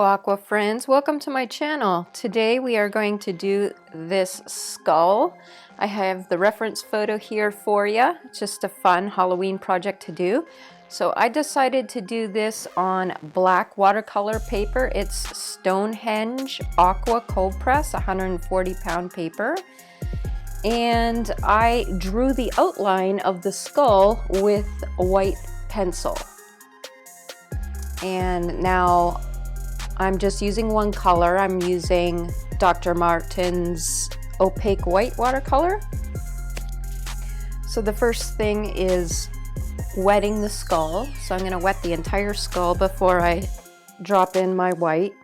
Aqua friends, welcome to my channel. Today we are going to do this skull. I have the reference photo here for you. It's just a fun Halloween project to do. So I decided to do this on black watercolor paper. It's Stonehenge Aqua cold press, 140-pound paper. And I drew the outline of the skull with a white pencil. And now I'm just using one color. I'm using Dr. Martin's opaque white watercolor. So the first thing is wetting the skull. So I'm going to wet the entire skull before I drop in my white.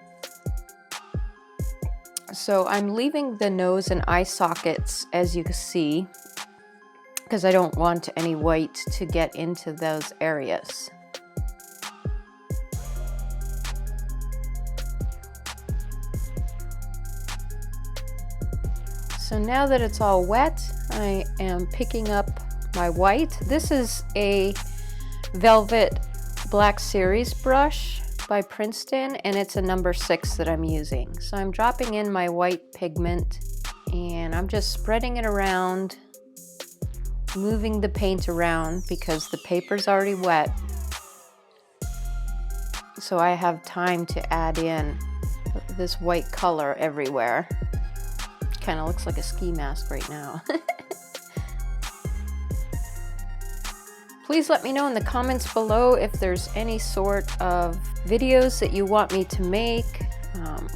So I'm leaving the nose and eye sockets, as you can see, because I don't want any white to get into those areas. So now that it's all wet, I am picking up my white. This is a Velvet Black Series brush by Princeton, and it's a number 6 that I'm using. So I'm dropping in my white pigment, and I'm just spreading it around, moving the paint around because the paper's already wet. So I have time to add in this white color everywhere. Kind of looks like a ski mask right now. Please let me know in the comments below if there's any sort of videos that you want me to make.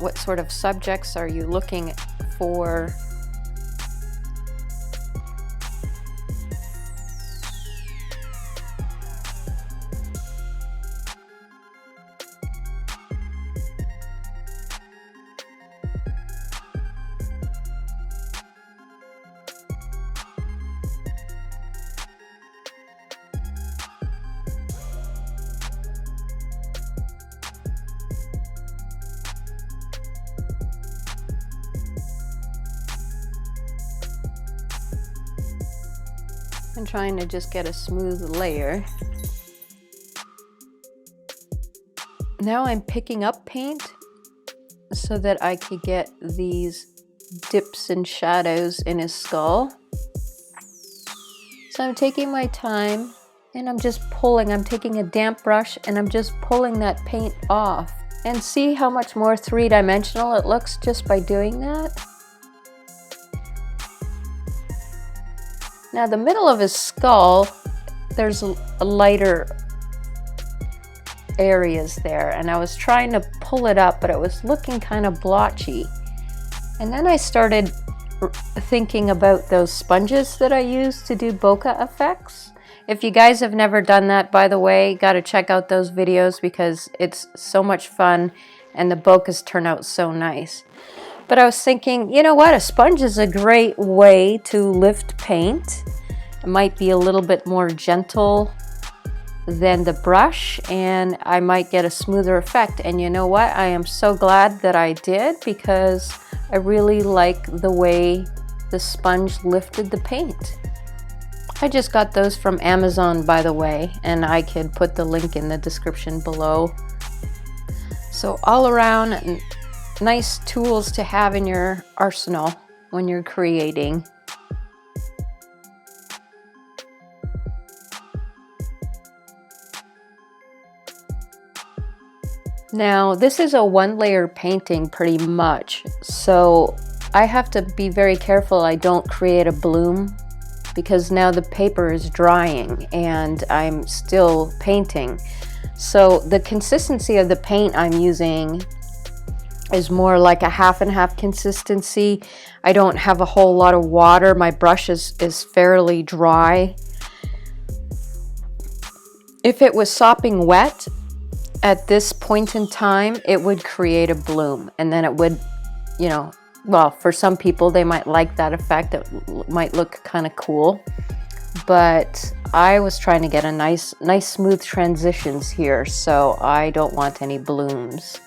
What sort of subjects are you looking for? I'm trying to just get a smooth layer. Now I'm picking up paint so that I could get these dips and shadows in his skull. So I'm taking my time and I'm just pulling. I'm taking a damp brush and I'm just pulling that paint off. And see how much more three-dimensional it looks just by doing that? Now the middle of his skull, there's a lighter areas there, and I was trying to pull it up, but it was looking kind of blotchy. And then I started thinking about those sponges that I use to do bokeh effects. If you guys have never done that, by the way, gotta check out those videos because it's so much fun and the bokehs turn out so nice. But I was thinking, you know what, a sponge is a great way to lift paint. It might be a little bit more gentle than the brush, and I might get a smoother effect. And you know what, I am so glad that I did because I really like the way the sponge lifted the paint. I just got those from Amazon, by the way, and I could put the link in the description below. So all around, nice tools to have in your arsenal when you're creating. Now this is a one-layer painting pretty much, so I have to be very careful I don't create a bloom because now the paper is drying and I'm still painting. So the consistency of the paint I'm using is more like a half and half consistency. I don't have a whole lot of water. My brush is fairly dry. If it was sopping wet at this point in time, it would create a bloom, and then it would, you know, well, for some people they might like that effect. It might look kind of cool, but I was trying to get a nice smooth transitions here, so I don't want any blooms.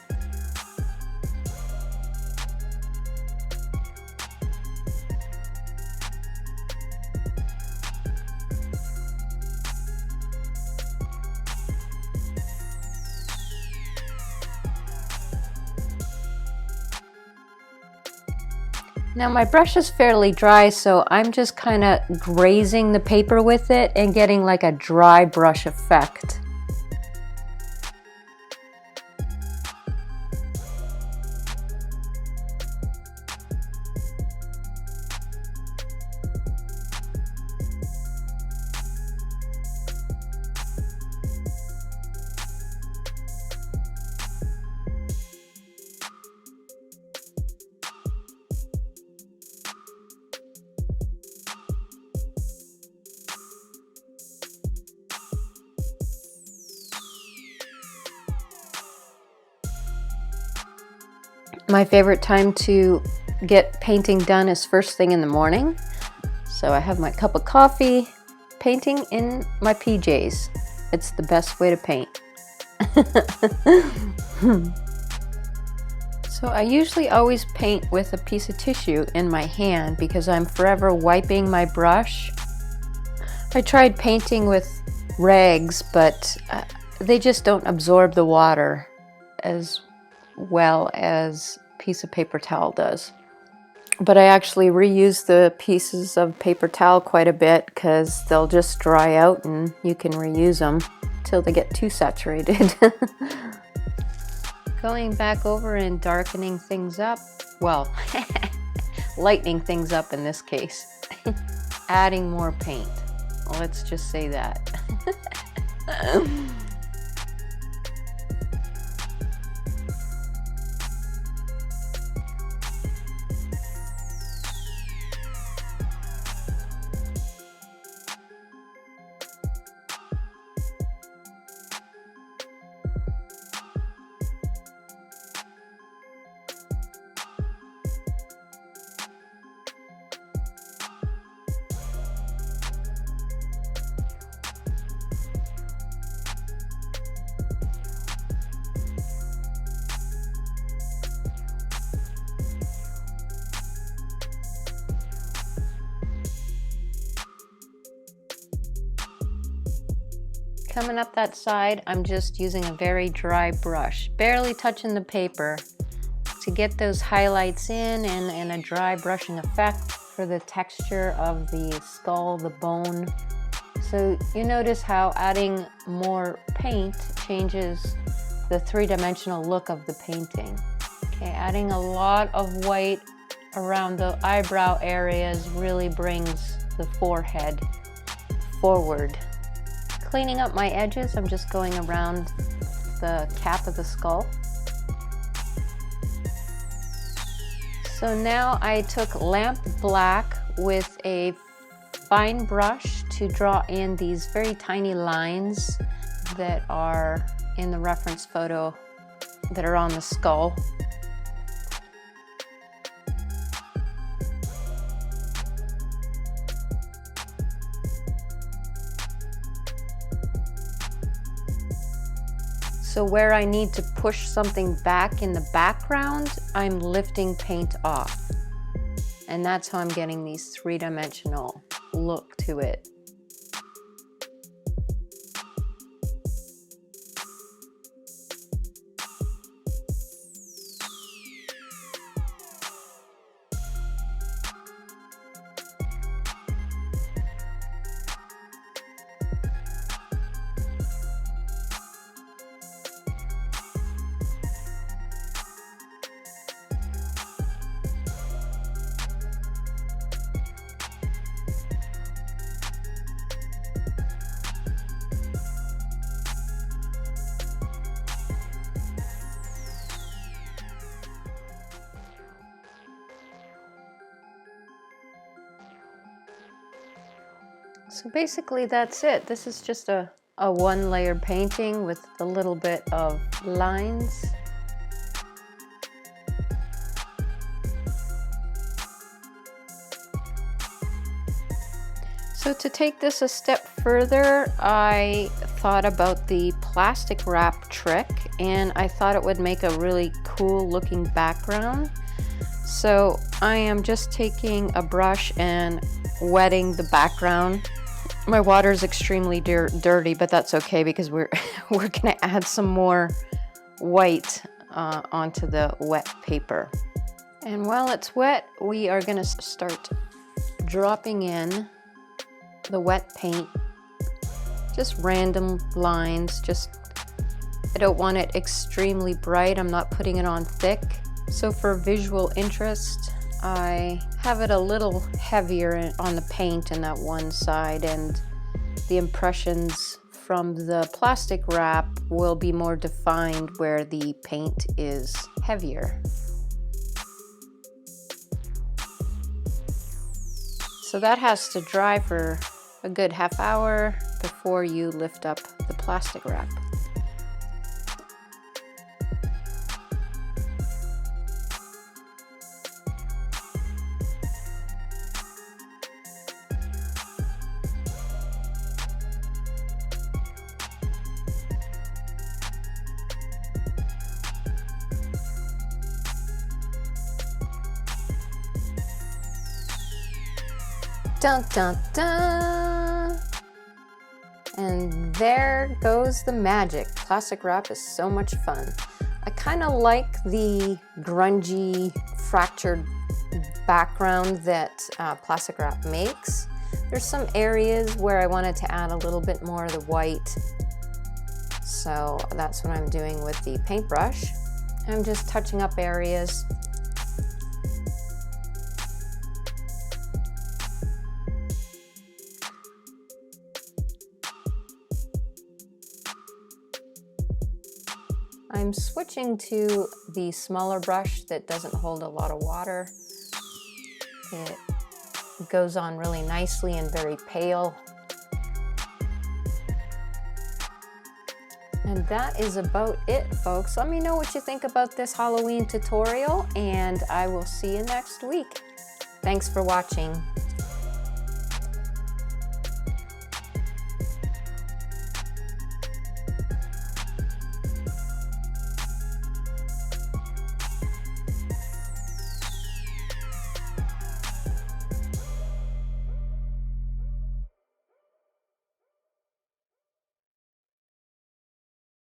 Now my brush is fairly dry, so I'm just kind of grazing the paper with it and getting like a dry brush effect. My favorite time to get painting done is first thing in the morning. So I have my cup of coffee, painting in my PJs. It's the best way to paint. So I usually always paint with a piece of tissue in my hand because I'm forever wiping my brush. I tried painting with rags, but they just don't absorb the water as well as a piece of paper towel does. But I actually reuse the pieces of paper towel quite a bit because they'll just dry out and you can reuse them till they get too saturated. Going back over and darkening things up, well, lightening things up in this case. Adding more paint. Let's just say that. Coming up that side, I'm just using a very dry brush, barely touching the paper to get those highlights in and a dry brushing effect for the texture of the skull, the bone. So you notice how adding more paint changes the three-dimensional look of the painting. Okay, adding a lot of white around the eyebrow areas really brings the forehead forward. Cleaning up my edges, I'm just going around the cap of the skull. So now I took lamp black with a fine brush to draw in these very tiny lines that are in the reference photo that are on the skull. So where I need to push something back in the background, I'm lifting paint off. And that's how I'm getting these three-dimensional look to it. So basically that's it. This is just a one-layer painting with a little bit of lines. So to take this a step further, I thought about the plastic wrap trick, and I thought it would make a really cool looking background. So I am just taking a brush and wetting the background. My water is extremely dirty, but that's okay because we're gonna add some more white onto the wet paper. And while it's wet, we are gonna start dropping in the wet paint. Just random lines, I don't want it extremely bright. I'm not putting it on thick. So for visual interest, I have it a little heavier on the paint in that one side, and the impressions from the plastic wrap will be more defined where the paint is heavier. So that has to dry for a good half hour before you lift up the plastic wrap. Dun dun dun! And there goes the magic. Plastic wrap is so much fun. I kind of like the grungy, fractured background that plastic wrap makes. There's some areas where I wanted to add a little bit more of the white. So that's what I'm doing with the paintbrush. I'm just touching up areas. I'm switching to the smaller brush that doesn't hold a lot of water. It goes on really nicely and very pale. And that is about it, folks. Let me know what you think about this Halloween tutorial, and I will see you next week. Thanks for watching.